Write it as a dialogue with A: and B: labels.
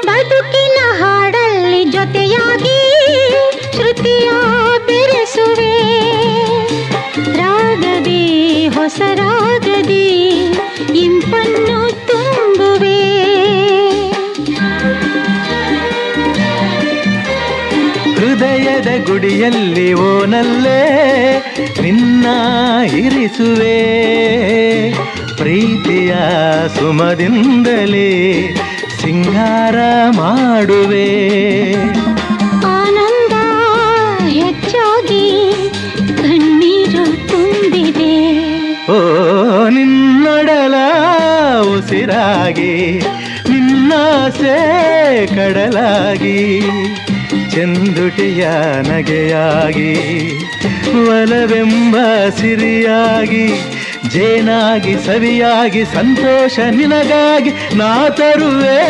A: ಬದುಕಿನ ಹಾಡಲ್ಲಿ ಜೊತೆಯಾಗಿ ಶ್ರುತಿಯ ಬೆರೆಸುವೆ ರಾಗದಿ ಹೊಸ ರಾಗದಿ ಇಂಪನ್ನು ತುಂಬುವೆ
B: ಹೃದಯದ ಗುಡಿಯಲ್ಲಿ ಓನಲ್ಲೇ ನಿನ್ನ ಇರಿಸುವೆ ಪ್ರೀತಿಯ ಸುಮದಿಂದಲೇ ಸಿಂಗಾರ ಮಾಡುವೆ
A: ಆನಂದ ಹೆಚ್ಚಾಗಿ ಕಣ್ಣೀರು ತುಂಬಿದೆ
B: ಓ ನಿನ್ನೊಡಲ ಉಸಿರಾಗಿ ನಿನ್ನಾಸೆ ಕಡಲಾಗಿ ಚೆಂದುಟಿಯ ನಗೆಯಾಗಿ ಒಲವೆಂಬ ಸಿರಿಯಾಗಿ ಜೇನಾಗಿ ಸವಿಯಾಗಿ ಸಂತೋಷ ನಿನಗಾಗಿ ನಾ ತರುವೆ